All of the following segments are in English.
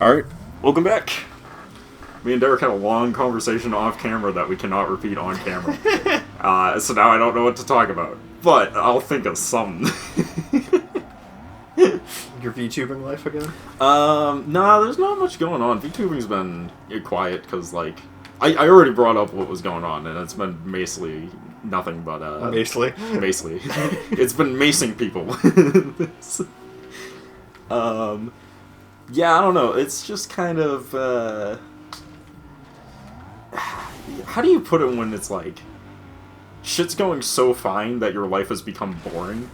Alright, welcome back. Me and Derek had a long conversation off camera that we cannot repeat on camera. So now I don't know what to talk about. But I'll think of something. Your VTubing life again? Nah, there's not much going on. VTubing's been quiet because, like, I already brought up what was going on, and it's been basically nothing but, Basically. Basically. It's been macing people. Yeah, I don't know. It's just kind of, how do you put it when it's like, shit's going so fine that your life has become boring?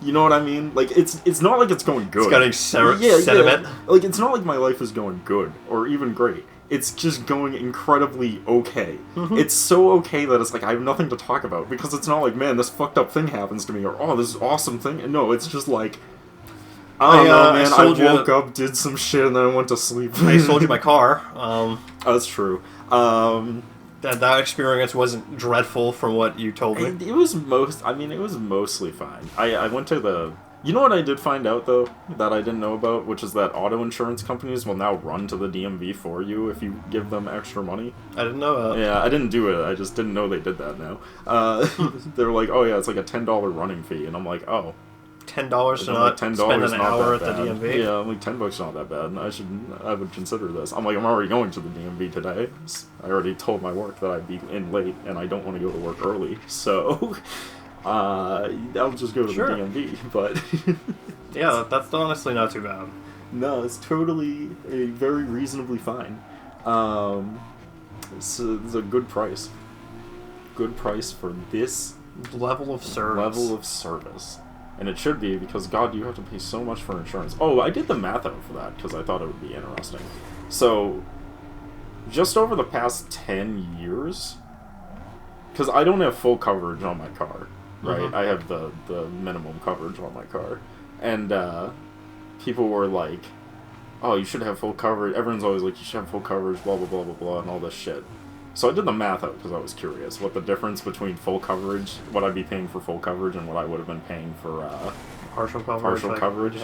You know what I mean? Like, it's not like it's going good. It's getting sediment. Yeah. Like, it's not like my life is going good, or even great. It's just going incredibly okay. Mm-hmm. It's so okay that it's like, I have nothing to talk about, because it's not like, man, this fucked up thing happens to me, or, oh, this awesome thing. No, it's just like, I don't know, man. I woke up, did some shit, and then I went to sleep. I sold you my car. That's true. That experience wasn't dreadful from what you told me. It was mostly fine. I went to the... You know what I did find out, though, that I didn't know about, which is that auto insurance companies will now run to the DMV for you if you give them extra money. I didn't know that. Yeah, I didn't do it. I just didn't know they did that now. They were like, oh yeah, it's like a $10 running fee, and I'm like, oh. $10 to not spend an hour at the DMV? Yeah, I'm like, $10 not that bad. I would consider this. I'm like, I'm already going to the DMV today. I already told my work that I'd be in late, and I don't want to go to work early, so I'll just go to the DMV, but... Yeah, that's honestly not too bad. No, it's totally very reasonably fine. It's a good price. Good price for this level of service. And it should be, because, God, you have to pay so much for insurance. Oh, I did the math out for that, because I thought it would be interesting. So, just over the past 10 years, because I don't have full coverage on my car, right? Mm-hmm. I have the minimum coverage on my car. And people were like, oh, you should have full coverage. Everyone's always like, you should have full coverage, blah, blah, blah, blah, blah, and all this shit. So I did the math out because I was curious what the difference between full coverage, what I'd be paying for full coverage, and what I would have been paying for partial coverage.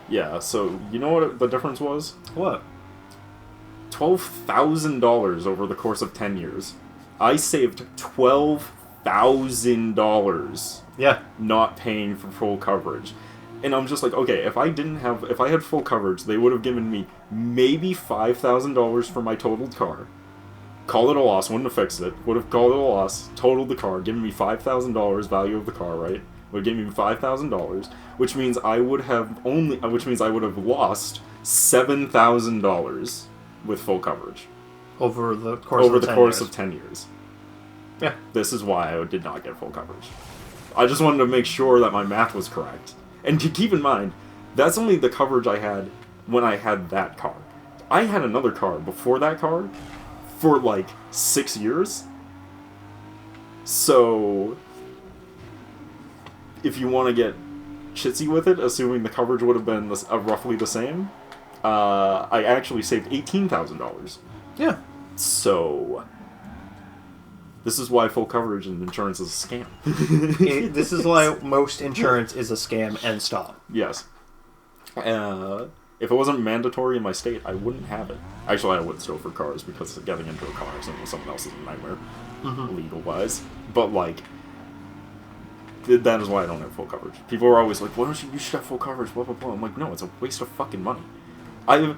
Yeah, so you know what the difference was? What? $12,000 over the course of 10 years. I saved $12,000 not paying for full coverage. And I'm just like, okay, if I had full coverage, they would have given me maybe $5,000 for my totaled car. Call it a loss, wouldn't have fixed it. Would have called it a loss, totaled the car, given me $5,000 value of the car, right? Would give me $5,000, which means I would have lost $7,000 with full coverage over the course of 10 years. Yeah. This is why I did not get full coverage. I just wanted to make sure that my math was correct. And to keep in mind, that's only the coverage I had when I had that car. I had another car before that car for like 6 years. So if you want to get chitsy with it, assuming the coverage would have been roughly the same, I actually saved $18,000. Yeah. So this is why full coverage and insurance is a scam. This is why most insurance is a scam, and stop. Yes. If it wasn't mandatory in my state, I wouldn't have it. Actually, I would still for cars, because getting into a car with someone else is a nightmare, legal-wise. But, like, that is why I don't have full coverage. People are always like, you should have full coverage, blah, blah, blah. I'm like, no, it's a waste of fucking money. I'm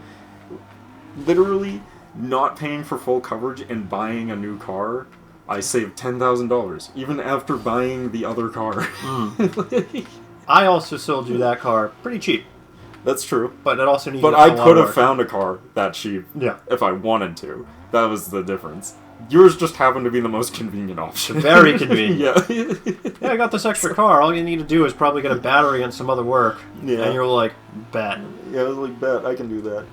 literally not paying for full coverage and buying a new car. I saved $10,000, even after buying the other car. I also sold you that car pretty cheap. That's true. But it also needed But I could have found a car that cheap if I wanted to. That was the difference. Yours just happened to be the most convenient option. Very convenient. Yeah, I got this extra car. All you need to do is probably get a battery and some other work. Yeah. And you're like, bet. Yeah, I was like, bet, I can do that.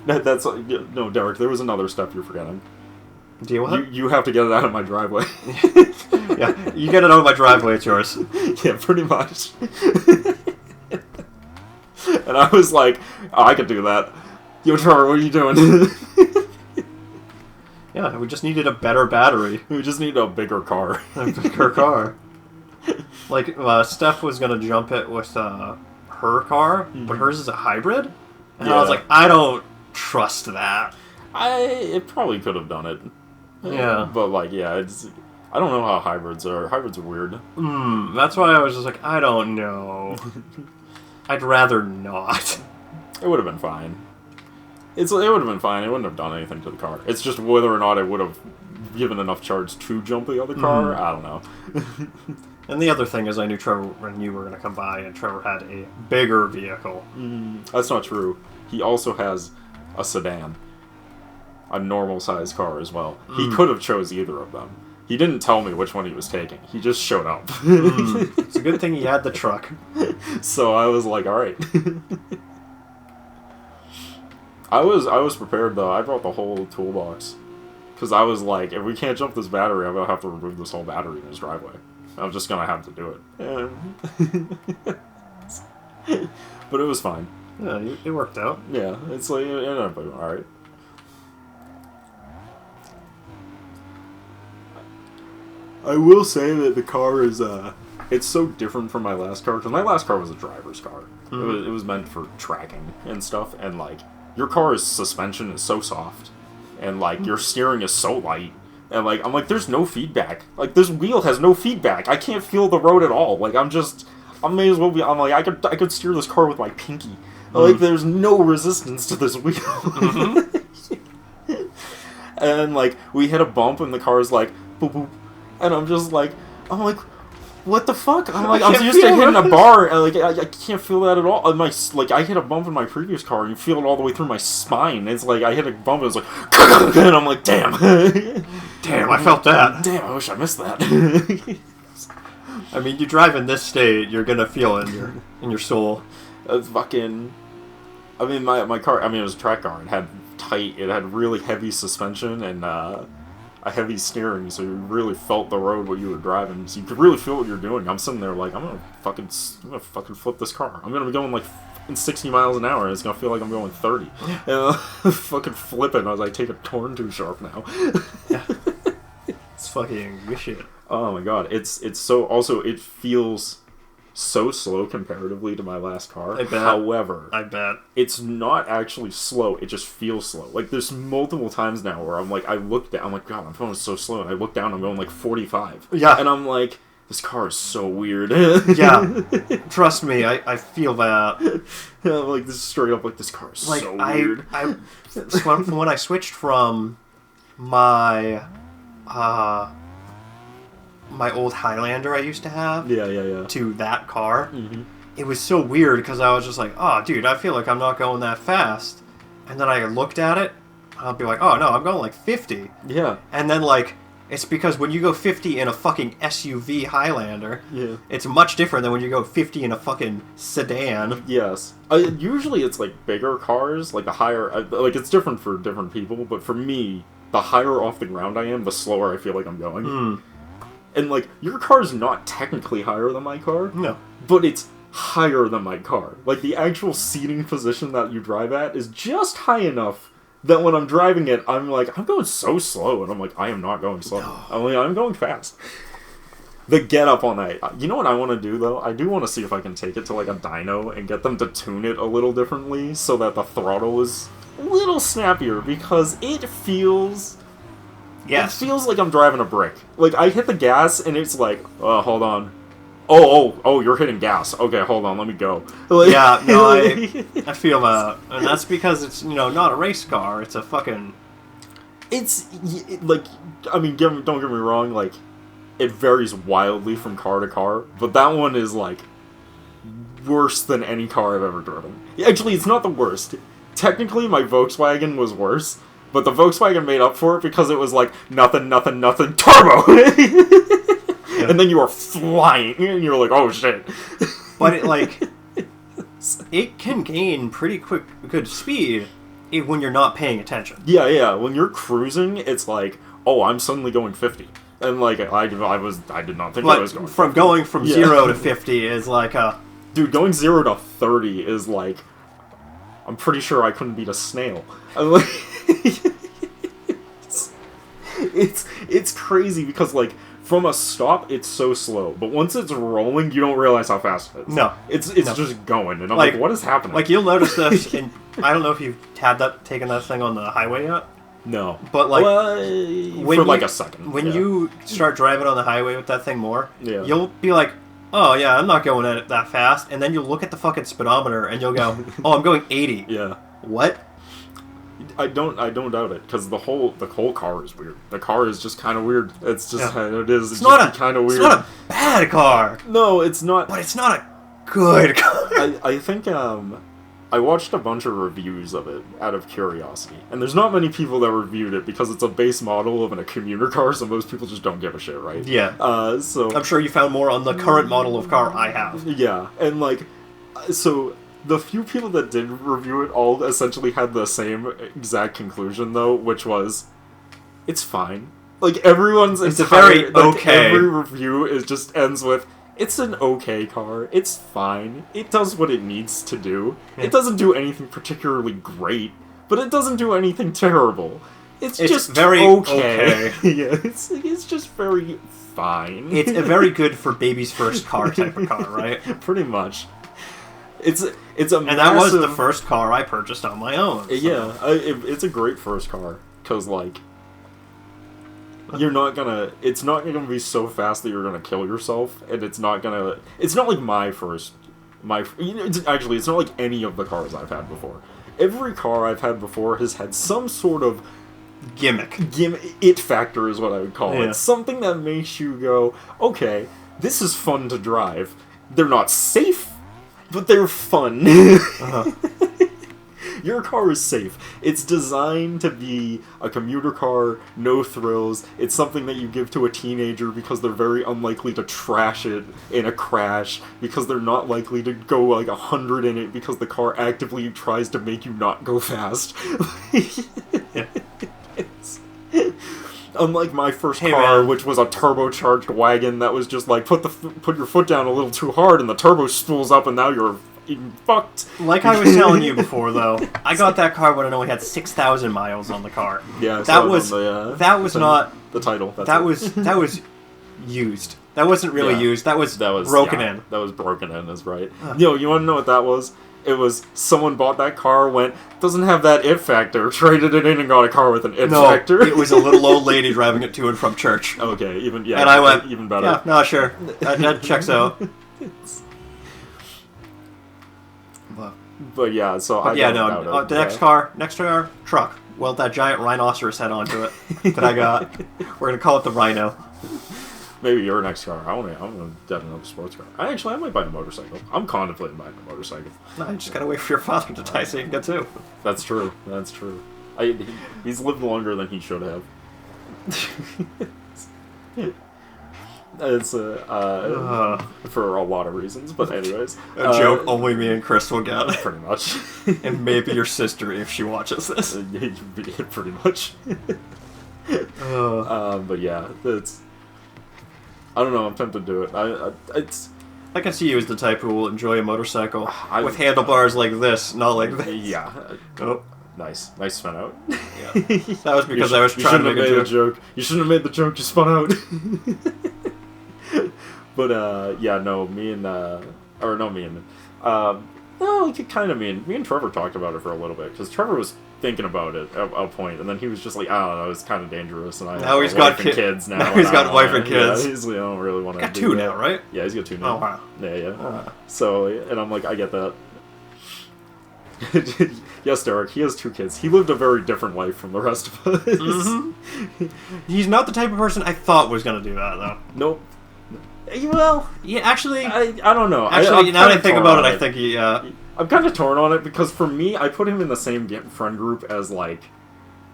No, Derek, there was another step you're forgetting. Deal with it? You have to get it out of my driveway. Yeah, you get it out of my driveway, it's yours. Yeah, pretty much. And I was like, oh, I could do that. Yo, Trevor, what are you doing? Yeah, we just needed a better battery. We just need a bigger car. A bigger car. Like, Steph was going to jump it with her car, but hers is a hybrid. And I was like, I don't trust that. It probably could have done it. Yeah. But, like, yeah, I don't know how hybrids are. Hybrids are weird. That's why I was just like, I don't know. I'd rather not. It would have been fine. It would have been fine. It wouldn't have done anything to the car. It's just whether or not it would have given enough charge to jump the other car. I don't know. And the other thing is, I knew Trevor and you were going to come by, and Trevor had a bigger vehicle. That's not true. He also has a sedan. A normal-sized car as well. He could have chose either of them. He didn't tell me which one he was taking. He just showed up. It's a good thing he had the truck. So I was like, alright. I was prepared, though. I brought the whole toolbox. Because I was like, if we can't jump this battery, I'm going to have to remove this whole battery in his driveway. I'm just going to have to do it. But it was fine. Yeah, it worked out. Yeah, it's like, it ended up alright. I will say that the car is, it's so different from my last car, because my last car was a driver's car. It was meant for tracking and stuff, and, like, your car's suspension is so soft, and, like, your steering is so light, and, like, I'm like, there's no feedback. Like, this wheel has no feedback. I can't feel the road at all. Like, I may as well be, I'm like, I could steer this car with my pinky. Like, there's no resistance to this wheel. And, like, we hit a bump, and the car's like, boop, boop. And I'm like, what the fuck? I'm like, I'm used to hitting a bar, and like, I can't feel that at all. I hit a bump in my previous car, and you feel it all the way through my spine. It's like, I hit a bump, and it's like, and I'm like, damn. Damn, I felt that. Damn, I wish I missed that. I mean, you drive in this state, you're gonna feel it in your soul. It's fucking... I mean, my car, it was a track car. It had really heavy suspension, and, a heavy steering, so you really felt the road while you were driving, so you could really feel what you're doing. I'm sitting there like, I'm gonna fucking flip this car. I'm gonna be going like 60 miles an hour, and it's gonna feel like I'm going 30. And fucking flipping. I was like, take a turn too sharp now. Yeah. It's fucking good shit. Oh my god, it's so, also, it feels so slow comparatively to my last car. I bet. However, I bet. it's not actually slow, it just feels slow. Like, there's multiple times now where I'm like, I'm like, God, my phone is so slow, and I look down, I'm going like 45. Yeah. And I'm like, this car is so weird. Yeah. Trust me, I feel that. Yeah, like, this is straight up, like, this car is Like, so weird. from when I switched from my old Highlander I used to have Yeah. to that car, it was so weird because I was just like, oh, dude, I feel like I'm not going that fast. And then I looked at it, I'll be like, oh, no, I'm going like 50. Yeah. And then, like, it's because when you go 50 in a fucking SUV Highlander, it's much different than when you go 50 in a fucking sedan. Yes. Usually it's, like, bigger cars, like, the higher... like, it's different for different people, but for me, the higher off the ground I am, the slower I feel like I'm going. And, like, your car's not technically higher than my car. No. But it's higher than my car. Like, the actual seating position that you drive at is just high enough that when I'm driving it, I'm like, I'm going so slow. And I'm like, I am not going slow. I'm going fast. The get up on that. You know what I want to do, though? I do want to see if I can take it to, like, a dyno and get them to tune it a little differently so that the throttle is a little snappier, because it feels... Yes. It feels like I'm driving a brick. Like, I hit the gas, and it's like, hold on. Oh, you're hitting gas. Okay, hold on, let me go. Like, Yeah, no, I feel that. And that's because it's, not a race car, it's a fucking... It's, like, I mean, don't get me wrong, like, it varies wildly from car to car, but that one is, like, worse than any car I've ever driven. Actually, it's not the worst. Technically, my Volkswagen was worse, but the Volkswagen made up for it because it was like, nothing, turbo! And then you are flying, and you're like, oh shit. But it can gain pretty good speed when you're not paying attention. Yeah, when you're cruising, it's like, oh, I'm suddenly going 50. And like, I did not think I was going 50. Going from 0 to 50 is like a... Dude, going 0 to 30 is like, I'm pretty sure I couldn't beat a snail. I'm like... It's crazy because, like, from a stop, it's so slow. But once it's rolling, you don't realize how fast it is. No. It's just going. And I'm like, what is happening? Like, you'll notice this I don't know if you've taken that thing on the highway yet. No. But, like, for like a second. When you start driving on the highway with that thing more, Yeah. you'll be like, oh, yeah, I'm not going at it that fast. And then you'll look at the fucking speedometer and you'll go, oh, I'm going 80. Yeah. What? I don't doubt it, because the whole car is weird. The car is just kind of weird. It's just it is. It's not kind of weird. It's not a bad car. No, it's not. But it's not a good car. I think I watched a bunch of reviews of it out of curiosity, and there's not many people that reviewed it because it's a base model of a commuter car, so most people just don't give a shit, right? Yeah. So I'm sure you found more on the current model of car I have. Yeah, and like, so the few people that did review it all essentially had the same exact conclusion, though, which was, it's fine. Like, everyone's it's very okay. Every review just ends with, it's an okay car. It's fine. It does what it needs to do. Yeah. It doesn't do anything particularly great, but it doesn't do anything terrible. It's just very okay. Yeah, it's just very fine. It's a very good for baby's first car type of car, right? Pretty much. It's a and massive, that was the first car I purchased on my own. So. Yeah, it's a great first car, because like, you're not gonna. It's not gonna be so fast that you're gonna kill yourself, and it's not gonna. It's not like my first. Actually, it's not like any of the cars I've had before. Every car I've had before has had some sort of gimmick. It factor is what I would call Yeah. it. Something that makes you go, okay, this is fun to drive. They're not safe, but they're fun. Uh-huh. Your car is safe. It's designed to be a commuter car, no thrills. It's something that you give to a teenager because they're very unlikely to trash it in a crash, because they're not likely to go like 100 in it because the car actively tries to make you not go fast. Yeah. Unlike my first car, man. which was a turbocharged wagon that was just like, put your foot down a little too hard and the turbo spools up and now you're fucked. Like I was telling you before, though, I got that car when it only had 6,000 miles on the car. Yeah, that was not the title. That was used. That wasn't really used. That was broken in. That was broken in, is right. Yo, you want to know what that was? It was someone bought that car, went, doesn't have that it factor, traded it in and got a car with an it factor. It was a little old lady driving it to and from church. Okay, even and I went, even better. Yeah, no, sure, that checks out. But yeah, so I the next car, truck. Well, that giant rhinoceros head onto it that I got. We're gonna call it the Rhino. Maybe your next car. I'm gonna get another sports car. I might buy a motorcycle. I'm contemplating buying a motorcycle. No, you just gotta wait for your father to die so you can get two. That's true. That's true. He's lived longer than he should have. It's for a lot of reasons, but anyways, a joke only me and Chris will get. Pretty much, and maybe your sister if she watches this. Pretty much. But yeah, it's. I don't know. I'm tempted to do it. I can see you as the type who will enjoy a motorcycle with handlebars like this, not like this. Yeah. Oh. Nice spun out. Yeah. That was because I was trying to make a joke. You shouldn't have made the joke. You spun out. But yeah, no, me and me and Trevor talked about it for a little bit, because Trevor was thinking about it at a point, and then he was just like, I don't know, it's kind of dangerous, and now he's got kids now. Now he's got wife and kids. Yeah, I don't really want to. Got two now, right? Yeah, he's got two now. Oh wow. Yeah. So, and I'm like, I get that. Yes, Derek, he has two kids. He lived a very different life from the rest of us. Mm-hmm. He's not the type of person I thought was going to do that, though. Nope. Well, yeah, actually... I don't know. Actually, now that I think about it, I think he... I'm kind of torn on it, because for me, I put him in the same friend group as, like,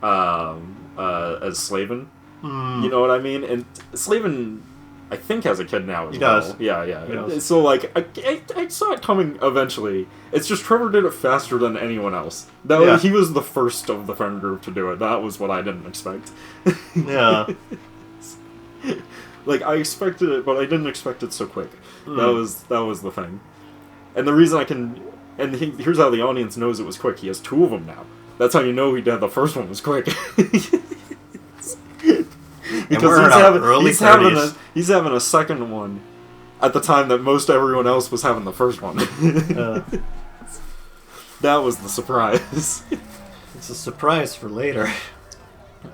as Slavin. You know what I mean? And Slavin, I think, has a kid now as well. He does. Yeah. He does. So, like, I saw it coming eventually. It's just Trevor did it faster than anyone else. He was the first of the friend group to do it. That was what I didn't expect. Yeah. Like, I expected it, but I didn't expect it so quick. That was the thing. And the reason I can... And here's how the audience knows it was quick. He has two of them now. That's how you know the first one was quick. Because he's having a second one at the time that most everyone else was having the first one. That was the surprise. It's a surprise for later.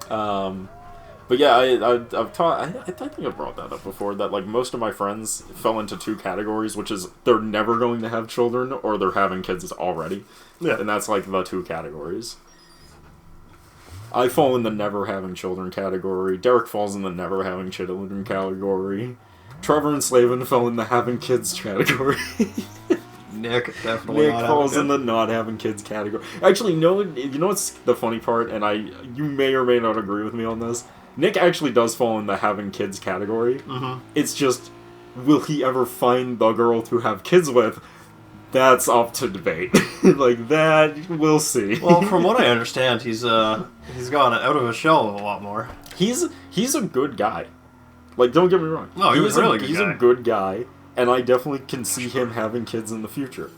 But yeah, I've taught. I think I've brought that up before. That like most of my friends fell into two categories, which is they're never going to have children or they're having kids already. Yeah. And that's like the two categories. I fall in the never having children category. Derek falls in the never having children category. Trevor and Slavin fell in the having kids category. Nick definitely. Nick falls in the not having kids category. Actually, no. You know what's the funny part? And you may or may not agree with me on this. Nick actually does fall in the having kids category. Mm-hmm. It's just, will he ever find the girl to have kids with? That's up to debate. Like that, we'll see. Well, from what I understand, he's gone out of his shell a lot more. He's a good guy. Like, don't get me wrong. No, he was a really good He's guy. a good guy, and I definitely can see him having kids in the future.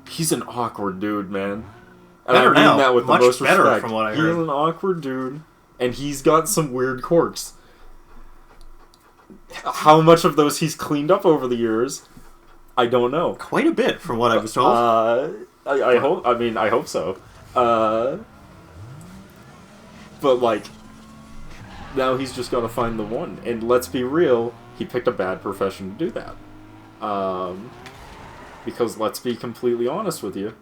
He's an awkward dude, man. And Better I mean now. that with Much the most better respect. from what I He's heard. an awkward dude, and he's got some weird quirks. How much of those he's cleaned up over the years, I don't know. Quite a bit, from what I was told. I hope. I mean, I hope so. But like, now he's just got to find the one. And let's be real, he picked a bad profession to do that. Because let's be completely honest with you,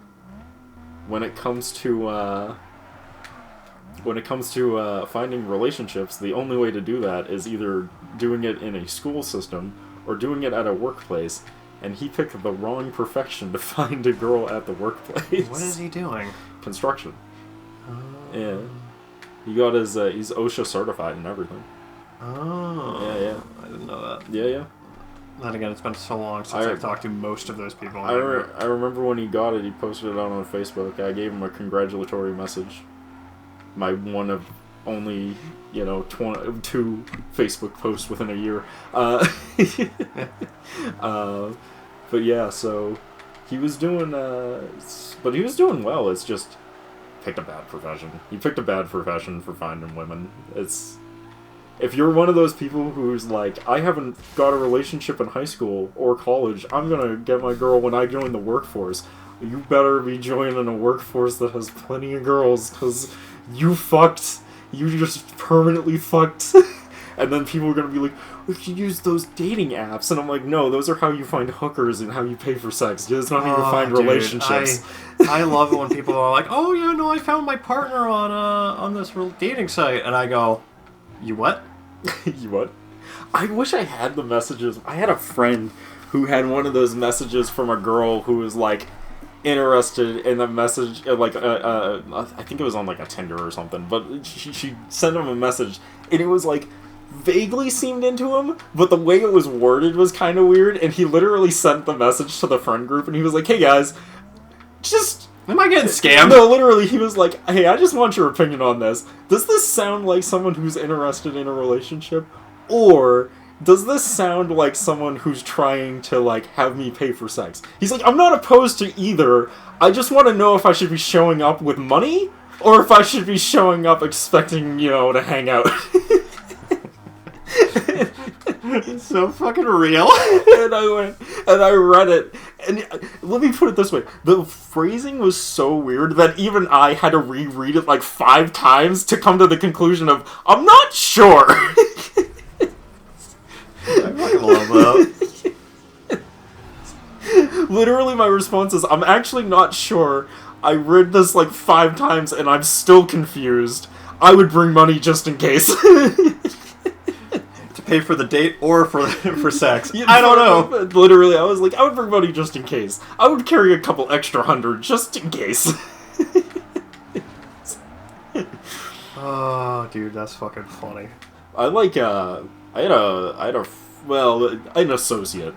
when it comes to finding relationships, the only way to do that is either doing it in a school system or doing it at a workplace. And he picked the wrong profession to find a girl at the workplace. What is he doing? Construction. Yeah. He got his, he's OSHA certified and everything. Oh. Yeah. I didn't know that. Yeah. Then again, it's been so long since I've talked to most of those people. I remember when he got it, he posted it out on Facebook. I gave him a congratulatory message. My one of only, 2 Facebook posts within a year. But yeah, so he was doing, but he was doing well. It's just picked a bad profession. He picked a bad profession for finding women. If you're one of those people who's like, I haven't got a relationship in high school or college, I'm gonna get my girl when I join the workforce. You better be joining a workforce that has plenty of girls, because you just permanently fucked. And then people are gonna be like, we should use those dating apps. And I'm like, no, those are how you find hookers and how you pay for sex. It's not how you find relationships. I love it when people are like, oh yeah, no, I found my partner on this dating site. And I go, you what? You what? I wish I had the messages. I had a friend who had one of those messages from a girl who was like interested in the message, I think it was on like a Tinder or something, but she sent him a message and it was like vaguely seemed into him, but the way it was worded was kind of weird, and he literally sent the message to the friend group and he was like, hey guys, am I getting scammed? No, literally, he was like, hey, I just want your opinion on this. Does this sound like someone who's interested in a relationship? Or does this sound like someone who's trying to, like, have me pay for sex? He's like, I'm not opposed to either. I just want to know if I should be showing up with money, or if I should be showing up expecting, to hang out. It's so fucking real. And I read it, and let me put it this way: the phrasing was so weird that even I had to reread it like 5 times to come to the conclusion of I'm not sure. I fucking love that. Literally, my response is I'm actually not sure. I read this like 5 times, and I'm still confused. I would bring money just in case. Pay for the date or for sex. Yeah, I don't know. Literally, I was like, I would bring money just in case. I would carry a couple extra $100 just in case. Oh, dude, that's fucking funny. I had an associate.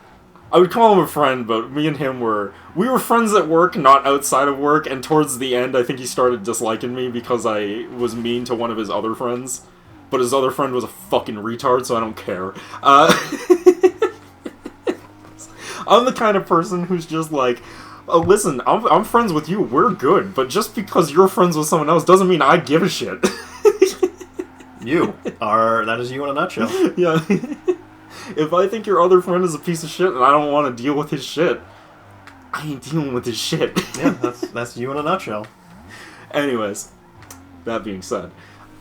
I would call him a friend, but me and him were friends at work, not outside of work, and towards the end, I think he started disliking me because I was mean to one of his other friends. But his other friend was a fucking retard, so I don't care. I'm the kind of person who's just like, oh, listen, I'm friends with you, we're good, but just because you're friends with someone else doesn't mean I give a shit. That is you in a nutshell. Yeah. If I think your other friend is a piece of shit and I don't want to deal with his shit, I ain't dealing with this shit. Yeah, that's you in a nutshell. Anyways, that being said,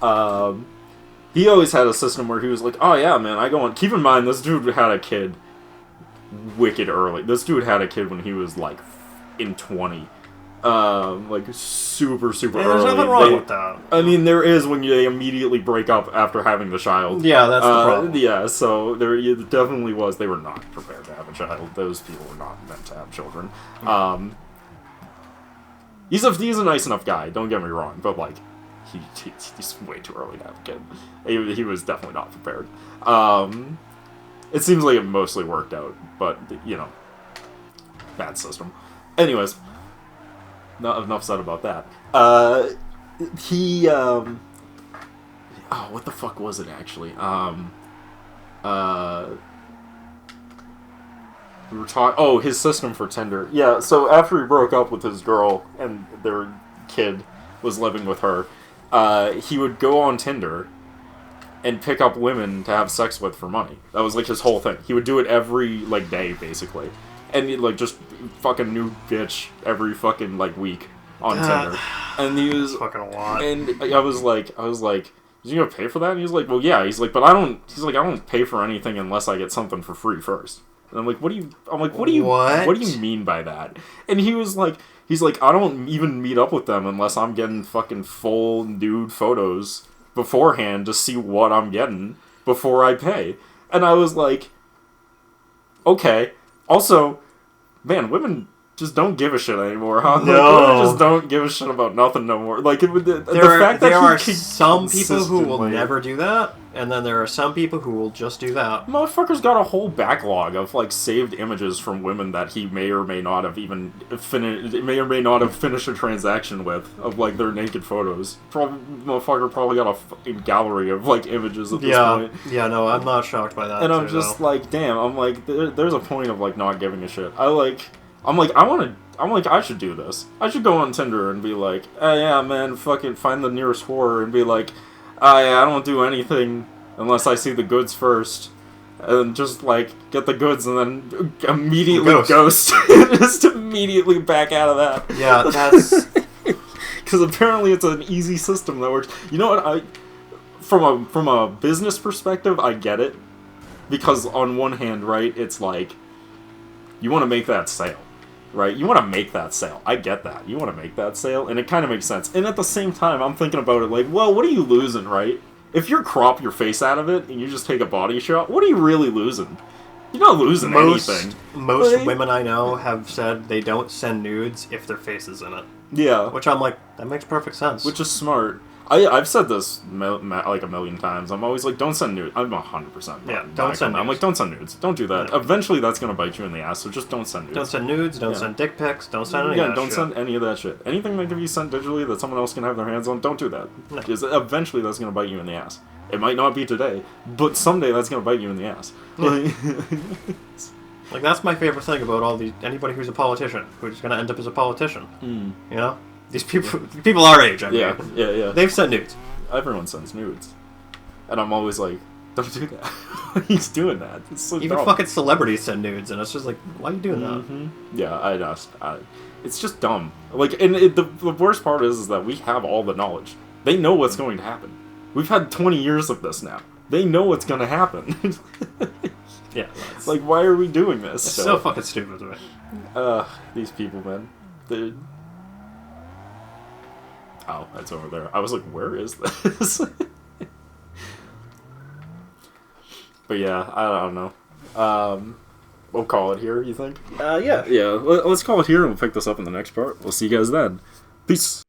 he always had a system where he was like, oh yeah, man, I go on. Keep in mind, this dude had a kid wicked early. This dude had a kid when he was like in 20. Like super Yeah, early. there's nothing wrong with that. I mean, there is when they immediately break up after having the child. Yeah, that's the problem. Yeah, so there it definitely was. They were not prepared to have a child. Those people were not meant to have children. He's a nice enough guy. Don't get me wrong, but like he's way too early to have a kid. He was definitely not prepared. It seems like it mostly worked out, but bad system. Anyways. Not enough said about that. What the fuck was it actually? We were talking. Oh, his system for Tinder. Yeah. So after he broke up with his girl and their kid was living with her, he would go on Tinder and pick up women to have sex with for money. That was like his whole thing. He would do it every like day, basically. And he, like, just fucking new bitch every fucking like week on Tinder, and he was fucking a lot. And I was like, "Is you gonna pay for that?" And he was like, "Well, yeah." He's like, "But I don't." He's like, "I don't pay for anything unless I get something for free first." And I'm like, "What do you?" I'm like, "What do you? What do you mean by that?" And he was like, "He's like, I don't even meet up with them unless I'm getting fucking full nude photos beforehand to see what I'm getting before I pay." And I was like, "Okay." Also, man, women just don't give a shit anymore, huh? No. Like, women just don't give a shit about nothing no more. Like, the fact that there are he some people who will never do that, and then there are some people who will just do that. Motherfucker's got a whole backlog of like saved images from women that he may or may not have even finished a transaction with, of like their naked photos. Motherfucker probably got a fucking gallery of like images at this point. Yeah, no, I'm not shocked by that. And I'm just like, damn. I'm like, there's a point of like not giving a shit. I should do this. I should go on Tinder and be like, hey, yeah, man, fucking find the nearest whore and be like, yeah, I don't do anything unless I see the goods first. And just, like, get the goods and then immediately ghost. Just immediately back out of that. Yeah, that's... Because apparently it's an easy system that works. You know what, from a business perspective, I get it. Because on one hand, right, it's like, you want to make that sale. Right? You want to make that sale. I get that. You want to make that sale, and it kind of makes sense. And at the same time, I'm thinking about it like, well, what are you losing, right? If you crop your face out of it and you just take a body shot, what are you really losing? You're not losing anything. Most women I know have said they don't send nudes if their face is in it. Yeah. Which I'm like, that makes perfect sense. Which is smart. I've said this like a million times. I'm always like, don't send nudes. I'm 100%. Yeah, don't send nudes. I'm like, don't send nudes. Don't do that. No. Eventually, that's going to bite you in the ass, so just don't send nudes. Don't send nudes, don't send dick pics, don't send any of that don't send any of that shit. Anything that can be sent digitally that someone else can have their hands on, don't do that. No. Because eventually, that's going to bite you in the ass. It might not be today, but someday that's going to bite you in the ass. Yeah. Like, that's my favorite thing about anybody who's a politician, who's going to end up as a politician. You know? These people our age, I mean. Yeah. They've sent nudes. Everyone sends nudes. And I'm always like, don't do that. He's doing that. It's so Even dumb. fucking celebrities send nudes, and it's just like, why are you doing that? Yeah, it's just dumb. Like, and the worst part is that we have all the knowledge. They know what's going to happen. We've had 20 years of this now. They know what's going to happen. Yeah. Like, why are we doing this? It's so fucking stupid to me. These people, man. Oh, that's over there. I was like, where is this? But yeah, I don't know. We'll call it here, you think? Yeah. Yeah, let's call it here and we'll pick this up in the next part. We'll see you guys then. Peace.